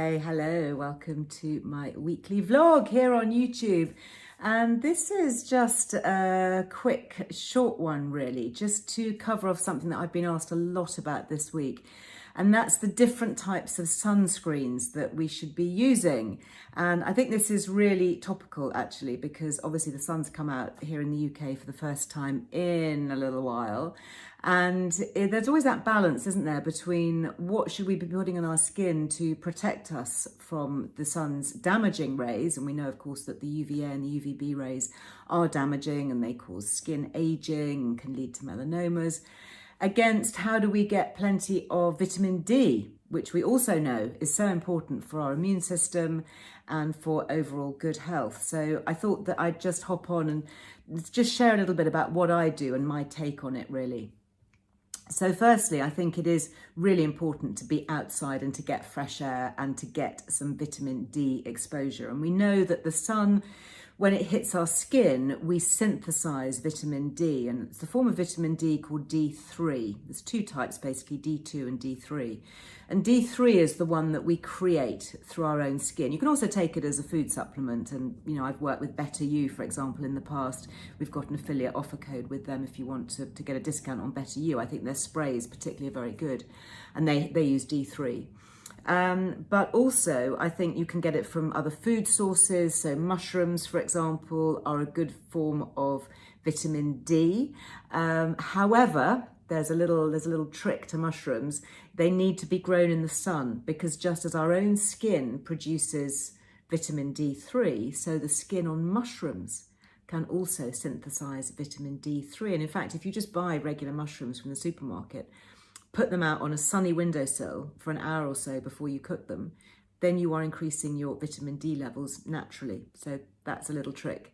Hi, hello, welcome to my weekly vlog here on YouTube. And this is just a quick, short one really, just to cover off something that I've been asked a lot about this week. And that's the different types of sunscreens that we should be using. And I think this is really topical actually, because obviously the sun's come out here in the UK for the first time in a little while. And there's always that balance, isn't there, between what should we be putting on our skin to protect us from the sun's damaging rays. And we know, of course, that the UVA and the UVB rays are damaging and they cause skin aging and can lead to melanomas. Against how do we get plenty of vitamin D, which we also know is so important for our immune system and for overall good health. So I thought that I'd just hop on and just share a little bit about what I do and my take on it really. So firstly, I think it is really important to be outside and to get fresh air and to get some vitamin D exposure. And we know that the sun, when it hits our skin, we synthesize vitamin D, and it's the form of vitamin D called D3. There's two types basically, D2 and D3. And D3 is the one that we create through our own skin. You can also take it as a food supplement, and you know, I've worked with Better You, for example, in the past. We've got an affiliate offer code with them if you want to get a discount on Better You. I think their sprays particularly are very good, and they use D3. But also I think you can get it from other food sources. So mushrooms, for example, are a good form of vitamin D. However, there's a little trick to mushrooms. They need to be grown in the sun, because just as our own skin produces vitamin D3, so the skin on mushrooms can also synthesize vitamin D3. And in fact, if you just buy regular mushrooms from the supermarket, put them out on a sunny windowsill for an hour or so before you cook them, then you are increasing your vitamin D levels naturally. So that's a little trick.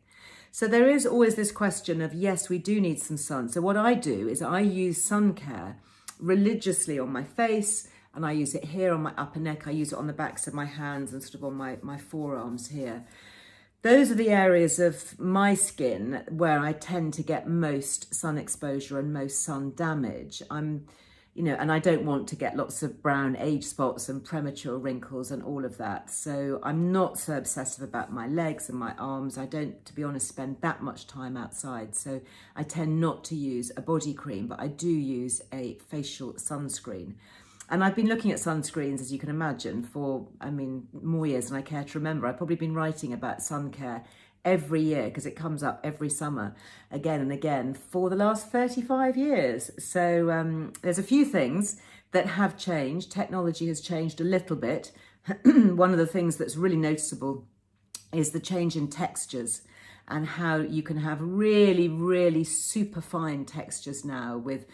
So there is always this question of, yes, we do need some sun. So what I do is I use sun care religiously on my face, and I use it here on my upper neck. I use it on the backs of my hands and sort of on my forearms here. Those are the areas of my skin where I tend to get most sun exposure and most sun damage. And I don't want to get lots of brown age spots and premature wrinkles and all of that. So I'm not so obsessive about my legs and my arms. I don't, to be honest, spend that much time outside. So I tend not to use a body cream, but I do use a facial sunscreen. And I've been looking at sunscreens, as you can imagine, for, more years than I care to remember. I've probably been writing about sun care every year, because it comes up every summer again and again for the last 35 years. So there's a few things that have changed. Technology has changed a little bit. One of the things that's really noticeable is the change in textures, and how you can have really, really super fine textures now with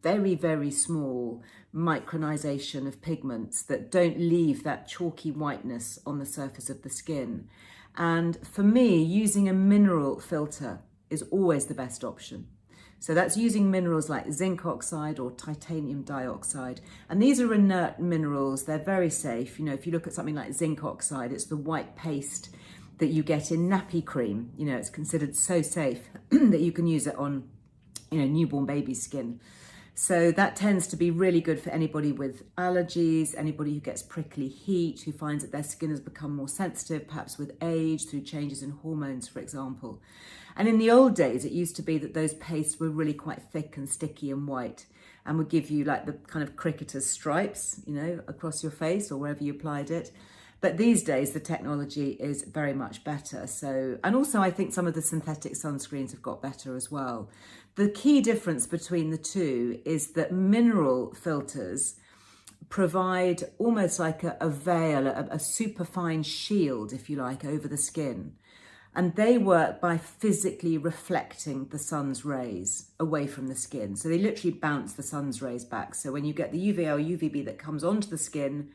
very, very small micronization of pigments that don't leave that chalky whiteness on the surface of the skin. And for me, using a mineral filter is always the best option. So that's using minerals like zinc oxide or titanium dioxide. And these are inert minerals. They're very safe. You know, if you look at something like zinc oxide, it's the white paste that you get in nappy cream. You know, it's considered so safe that you can use it on, newborn baby skin. So that tends to be really good for anybody with allergies, anybody who gets prickly heat, who finds that their skin has become more sensitive, perhaps with age, through changes in hormones, for example. And in the old days, it used to be that those pastes were really quite thick and sticky and white, and would give you like the kind of cricketer's stripes, across your face or wherever you applied it. But these days, the technology is very much better. So, and also I think some of the synthetic sunscreens have got better as well. The key difference between the two is that mineral filters provide almost like a veil, a superfine shield, if you like, over the skin. And they work by physically reflecting the sun's rays away from the skin. So they literally bounce the sun's rays back. So when you get the UVA or UVB that comes onto the skin,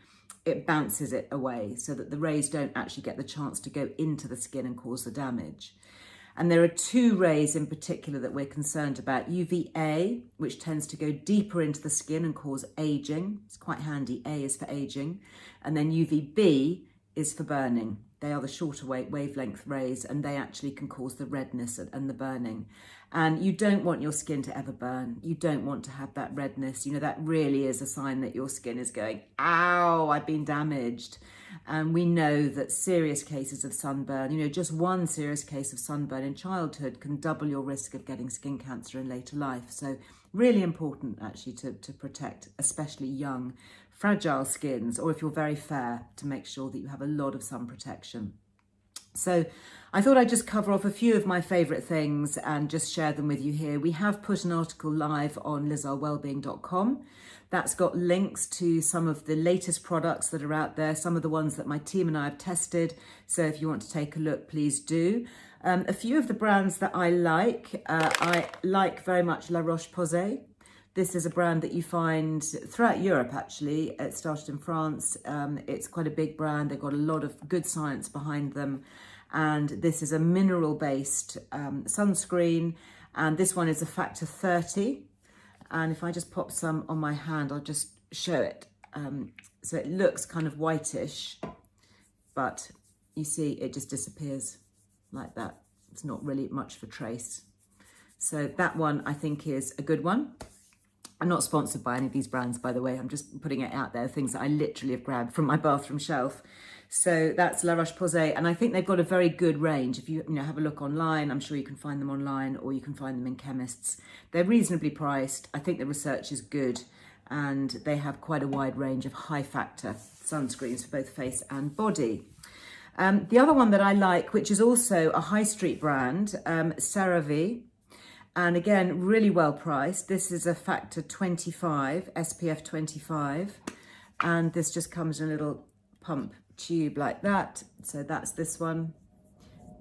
it bounces it away so that the rays don't actually get the chance to go into the skin and cause the damage. And there are two rays in particular that we're concerned about. UVA, which tends to go deeper into the skin and cause aging. It's quite handy. A is for aging. And then UVB is for burning. They are the shorter wavelength rays, and they actually can cause the redness and the burning. And you don't want your skin to ever burn. You don't want to have that redness. You know, that really is a sign that your skin is going, ow, I've been damaged. And we know that serious cases of sunburn, you know, just one serious case of sunburn in childhood can double your risk of getting skin cancer in later life. So really important actually to protect, especially young, fragile skins, or if you're very fair, to make sure that you have a lot of sun protection. So I thought I'd just cover off a few of my favourite things and just share them with you here. We have put an article live on earlewellbeing.com. That's got links to some of the latest products that are out there, some of the ones that my team and I have tested. So if you want to take a look, please do. A few of the brands that I like very much La Roche-Posay. This is a brand that you find throughout Europe, actually. It started in France. It's quite a big brand. They've got a lot of good science behind them. And this is a mineral-based sunscreen. And this one is a factor 30. And if I just pop some on my hand, I'll just show it. So it looks kind of whitish, but you see it just disappears like that. It's not really much of a trace. So that one I think is a good one. I'm not sponsored by any of these brands, by the way. I'm just putting it out there, things that I literally have grabbed from my bathroom shelf. So that's La Roche-Posay, and I think they've got a very good range. If you have a look online, I'm sure you can find them online, or you can find them in chemists. They're reasonably priced. I think the research is good, and they have quite a wide range of high factor sunscreens for both face and body. The other one that I like, which is also a high street brand, CeraVe. And again, really well priced. This is a factor 25, SPF 25. And this just comes in a little pump tube like that. So that's this one.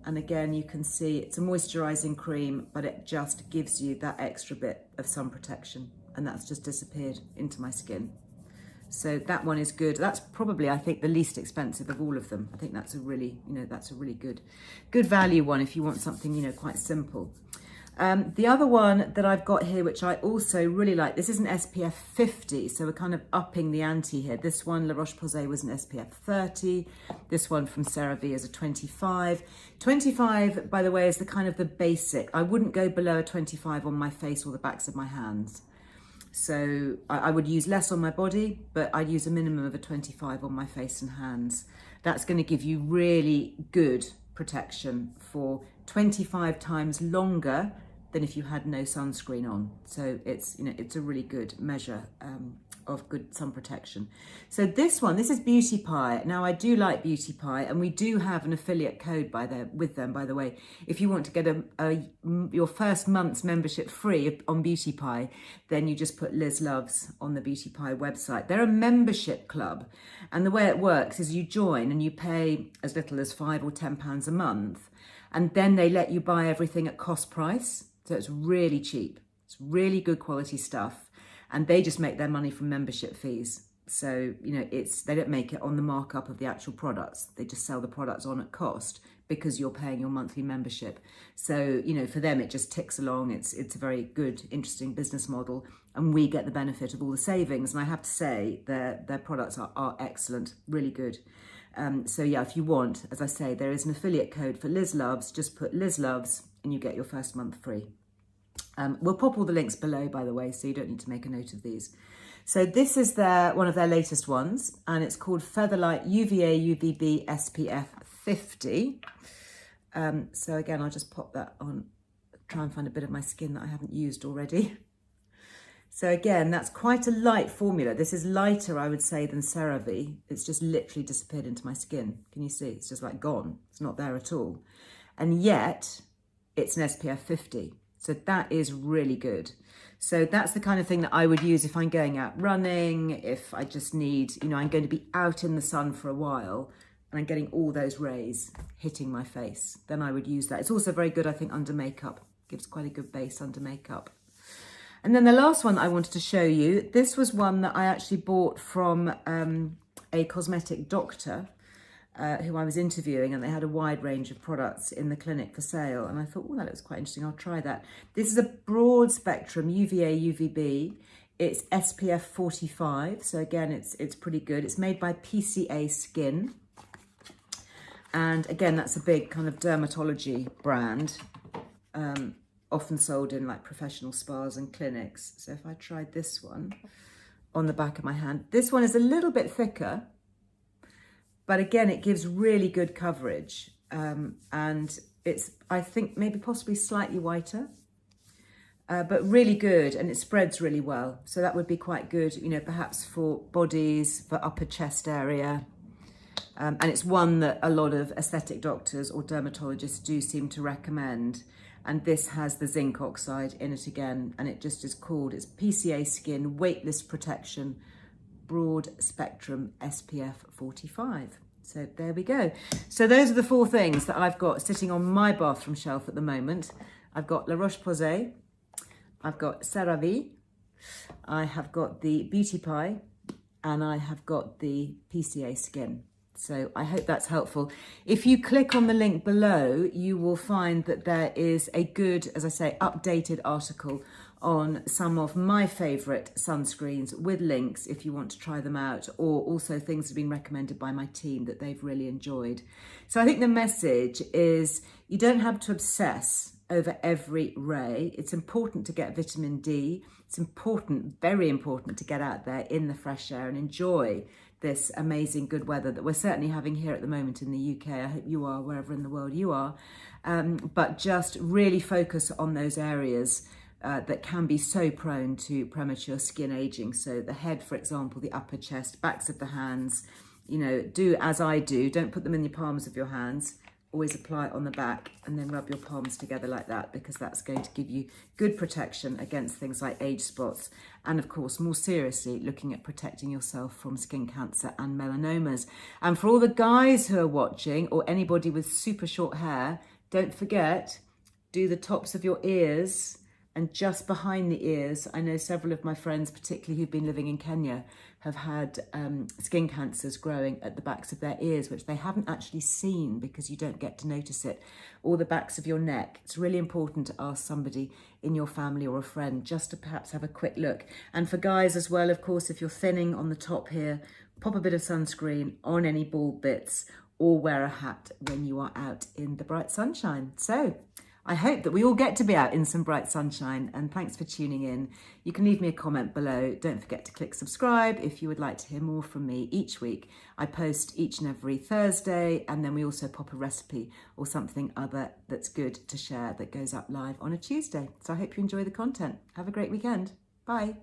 And again, you can see it's a moisturizing cream, but it just gives you that extra bit of sun protection. And that's just disappeared into my skin. So that one is good. That's probably, I think, the least expensive of all of them. I think that's a really, that's a really good value one if you want something, quite simple. The other one that I've got here, which I also really like, this is an SPF 50, so we're kind of upping the ante here. This one, La Roche-Posay, was an SPF 30. This one from CeraVe is a 25. 25, by the way, is the kind of the basic. I wouldn't go below a 25 on my face or the backs of my hands. So I would use less on my body, but I'd use a minimum of a 25 on my face and hands. That's going to give you really good protection for 25 times longer than if you had no sunscreen on. So it's a really good measure of good sun protection. So this is Beauty Pie. Now I do like Beauty Pie, and we do have an affiliate code with them, by the way. If you want to get your first month's membership free on Beauty Pie, then you just put Liz Loves on the Beauty Pie website. They're a membership club, and the way it works is you join and you pay as little as £5 or £10 a month, and then they let you buy everything at cost price. So it's really cheap. It's really good quality stuff. And they just make their money from membership fees. So, they don't make it on the markup of the actual products. They just sell the products on at cost because you're paying your monthly membership. So, for them, it just ticks along. It's a very good, interesting business model. And we get the benefit of all the savings. And I have to say, their products are excellent, really good. So yeah, if you want, as I say, there is an affiliate code for Liz Loves. Just put Liz Loves and you get your first month free. We'll pop all the links below, by the way, so you don't need to make a note of these. So this is one of their latest ones, and it's called Featherlight UVA UVB SPF 50. So again, I'll just pop that on, try and find a bit of my skin that I haven't used already. So again, that's quite a light formula. This is lighter, I would say, than CeraVe. It's just literally disappeared into my skin. Can you see? It's just like gone. It's not there at all. And yet, it's an SPF 50. So that is really good. So that's the kind of thing that I would use if I'm going out running, if I just need, I'm going to be out in the sun for a while and I'm getting all those rays hitting my face. Then I would use that. It's also very good, I think, under makeup. Gives quite a good base under makeup. And then the last one I wanted to show you, this was one that I actually bought from a cosmetic doctor who I was interviewing, and they had a wide range of products in the clinic for sale. And I thought, oh, that looks quite interesting. I'll try that. This is a broad spectrum UVA, UVB. It's SPF 45. So again, it's pretty good. It's made by PCA Skin. And again, that's a big kind of dermatology brand, often sold in like professional spas and clinics. So if I tried this one on the back of my hand, this one is a little bit thicker, but again, it gives really good coverage. And it's, I think, maybe possibly slightly whiter, but really good, and it spreads really well. So that would be quite good, you know, perhaps for bodies, for upper chest area. And it's one that a lot of aesthetic doctors or dermatologists do seem to recommend. And this has the zinc oxide in it again, and it just is called, it's PCA Skin Weightless Protection Broad Spectrum SPF 45. So there we go. So those are the 4 things that I've got sitting on my bathroom shelf at the moment. I've got La Roche-Posay, I've got CeraVe, I have got the Beauty Pie, and I have got the PCA Skin. So I hope that's helpful. If you click on the link below, you will find that there is a good, as I say, updated article on some of my favourite sunscreens with links if you want to try them out, or also things that have been recommended by my team that they've really enjoyed. So I think the message is you don't have to obsess over every ray. It's important to get vitamin D. It's important, very important, to get out there in the fresh air and enjoy this amazing good weather that we're certainly having here at the moment in the UK. I hope you are, wherever in the world you are. But just really focus on those areas that can be so prone to premature skin aging. So the head, for example, the upper chest, backs of the hands, you know, do as I do. Don't put them in the palms of your hands. Always apply it on the back and then rub your palms together like that, because that's going to give you good protection against things like age spots. And of course, more seriously, looking at protecting yourself from skin cancer and melanomas. And for all the guys who are watching, or anybody with super short hair, don't forget, do the tops of your ears and just behind the ears. I know several of my friends, particularly who've been living in Kenya, have had skin cancers growing at the backs of their ears, which they haven't actually seen because you don't get to notice it, or the backs of your neck. It's really important to ask somebody in your family or a friend just to perhaps have a quick look. And for guys as well, of course, if you're thinning on the top here, pop a bit of sunscreen on any bald bits, or wear a hat when you are out in the bright sunshine. So I hope that we all get to be out in some bright sunshine, and thanks for tuning in. You can leave me a comment below. Don't forget to click subscribe if you would like to hear more from me each week. I post each and every Thursday, and then we also pop a recipe or something other that's good to share that goes up live on a Tuesday. So I hope you enjoy the content. Have a great weekend. Bye.